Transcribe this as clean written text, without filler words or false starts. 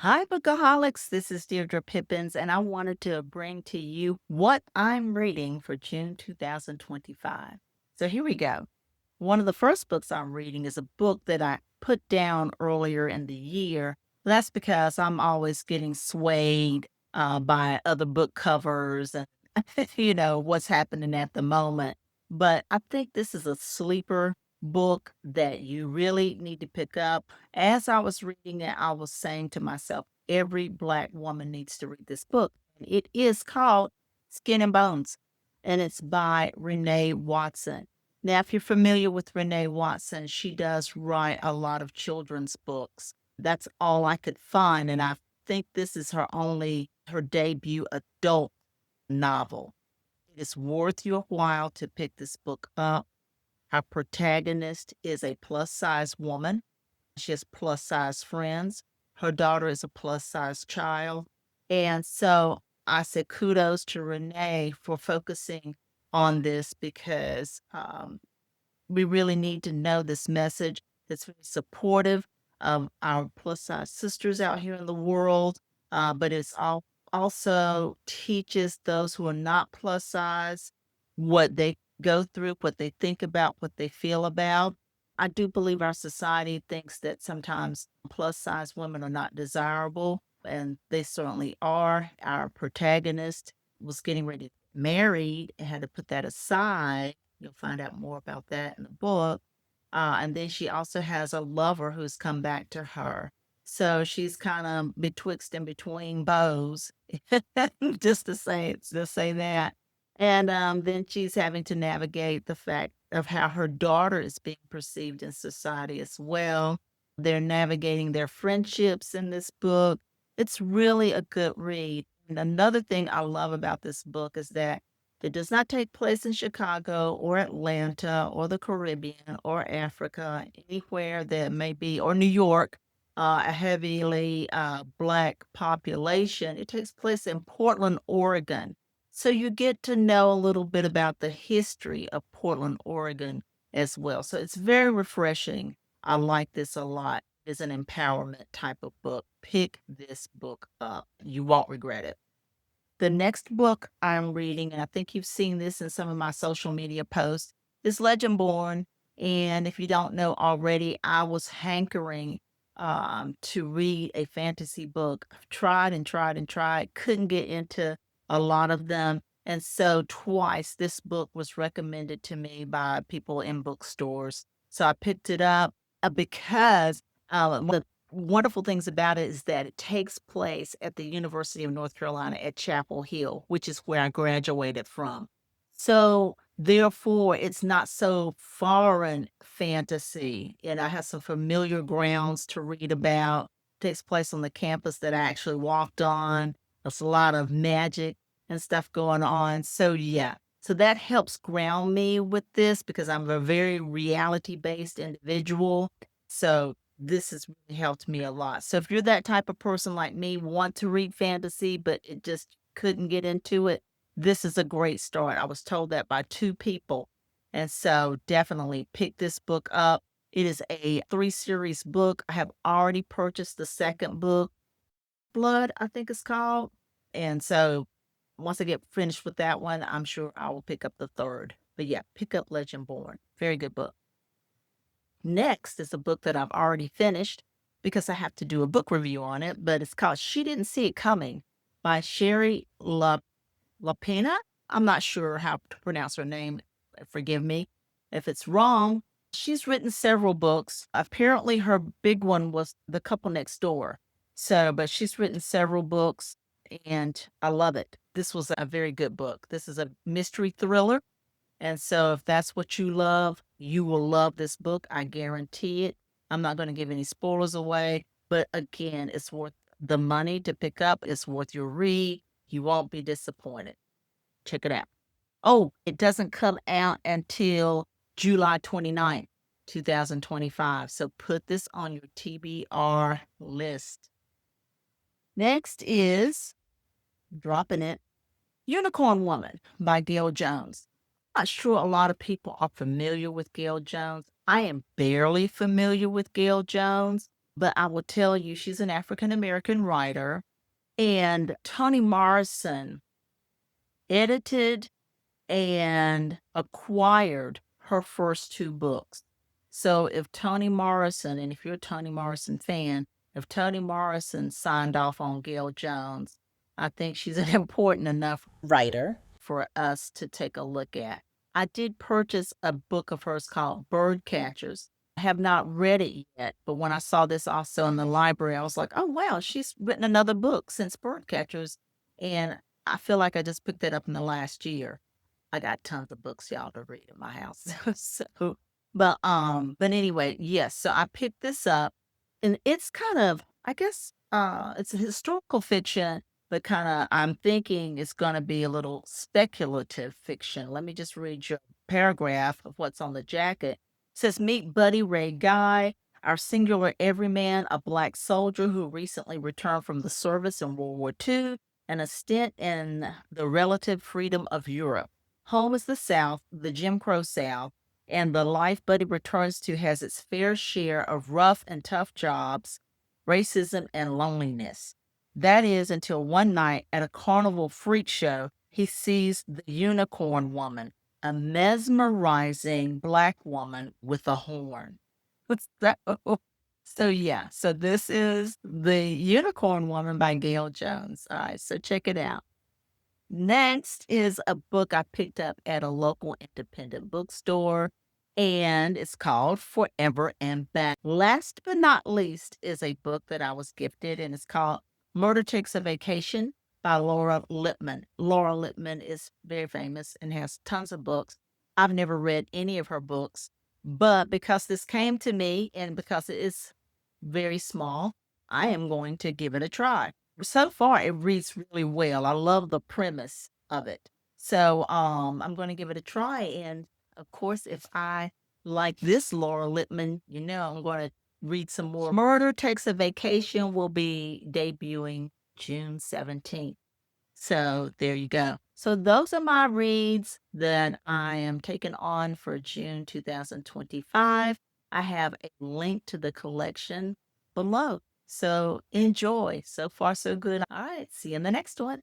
Hi, Bookaholics. This is Deirdre Pippins, and I wanted to bring to you what I'm reading for June 2025. So here we go. One of the first books I'm reading is a book that I put down earlier in the year. That's because I'm always getting swayed by other book covers and, what's happening at the moment. But I think this is a sleeper book that you really need to pick up. As I was reading it, I was saying to myself, every Black woman needs to read this book. And it is called Skin and Bones, and it's by Renee Watson. Now, if you're familiar with Renee Watson, she does write a lot of children's books. That's all I could find. And I think this is her debut adult novel. It is worth your while to pick this book up. Our protagonist is a plus size woman. She has plus size friends. Her daughter is a plus size child. And so I said kudos to Renee for focusing on this because we really need to know this message that's very supportive of our plus size sisters out here in the world, but also teaches those who are not plus size what they go through, what they think about, what they feel about. I do believe our society thinks that sometimes plus size women are not desirable, and they certainly are. Our protagonist was getting ready to get married and had to put that aside. You'll find out more about that in the book. And then she also has a lover who's come back to her. So she's kind of betwixt and between bows, just to say that. And then she's having to navigate the fact of how her daughter is being perceived in society as well. They're navigating their friendships in this book. It's really a good read. And another thing I love about this book is that it does not take place in Chicago or Atlanta or the Caribbean or Africa, anywhere that may be, or New York, a heavily Black population. It takes place in Portland, Oregon. So you get to know a little bit about the history of Portland, Oregon as well. So it's very refreshing. I like this a lot. It's an empowerment type of book. Pick this book up. You won't regret it. The next book I'm reading, and I think you've seen this in some of my social media posts, is Legendborn. And if you don't know already, I was hankering to read a fantasy book. I've tried and tried and tried, couldn't get into a lot of them. And so twice this book was recommended to me by people in bookstores. So I picked it up because one of the wonderful things about it is that it takes place at the University of North Carolina at Chapel Hill, which is where I graduated from. So therefore, it's not so foreign fantasy, and I have some familiar grounds to read about. Takes place on the campus that I actually walked on. There's a lot of magic and stuff going on. So yeah. So that helps ground me with this because I'm a very reality-based individual. So this has really helped me a lot. So if you're that type of person like me, want to read fantasy, but it just couldn't get into it, this is a great start. I was told that by two people. And so definitely pick this book up. It is a three series book. I have already purchased the second book, Blood, I think it's called. And so once I get finished with that one, I'm sure I will pick up the third. But yeah, pick up Legendborn. Very good book. Next is a book that I've already finished because I have to do a book review on it, but it's called She Didn't See It Coming by Shari Lapena. I'm not sure how to pronounce her name. Forgive me if it's wrong. She's written several books. Apparently, her big one was The Couple Next Door. So, but she's written several books and I love it. This was a very good book. This is a mystery thriller, and so if that's what you love, you will love this book. I guarantee it. I'm not going to give any spoilers away, but again, it's worth the money to pick up. It's worth your read. You won't be disappointed. Check it out. Oh, it doesn't come out until July 29th, 2025. So put this on your TBR list. Next is dropping it Unicorn Woman by Gayl Jones. Not sure a lot of people are familiar with Gayl Jones. I am barely familiar with Gayl Jones, but I will tell you, she's an African American writer, and Toni Morrison edited and acquired her first 2 books. So if Toni Morrison, and if you're a Toni Morrison fan, if Toni Morrison signed off on Gayl Jones, I think she's an important enough writer for us to take a look at. I did purchase a book of hers called Bird Catchers. I have not read it yet, but when I saw this also in the library, I was like, oh, wow, she's written another book since Bird Catchers. And I feel like I just picked it up in the last year. I got tons of books, y'all, to read in my house. So, but anyway, yes. So I picked this up, and it's kind of, I guess, it's a historical fiction, but kind of, I'm thinking it's going to be a little speculative fiction. Let me just read your paragraph of what's on the jacket. It says, "Meet Buddy Ray Guy, our singular everyman, a black soldier who recently returned from the service in World War II and a stint in the relative freedom of Europe. Home is the South, the Jim Crow South, and the life Buddy returns to has its fair share of rough and tough jobs, racism, and loneliness. That is until one night at a carnival freak show, he sees the Unicorn Woman, a mesmerizing black woman with a horn." What's that? So yeah, so this is The Unicorn Woman by Gayl Jones. All right, so check it out. Next is a book I picked up at a local independent bookstore, and it's called Forever and Back. Last but not least is a book that I was gifted, and it's called Murder Takes a Vacation by Laura Lippman. Laura Lippman is very famous and has tons of books. I've never read any of her books, but because this came to me and because it is very small, I am going to give it a try. So far, it reads really well. I love the premise of it. So, I'm gonna give it a try, and, of course, if I like this Laura Lippman, I'm gonna read some more. Murder Takes a Vacation will be debuting June 17th. So, there you go. So, those are my reads that I am taking on for June 2025. I have a link to the collection below. So enjoy. So far, so good. All right. See you in the next one.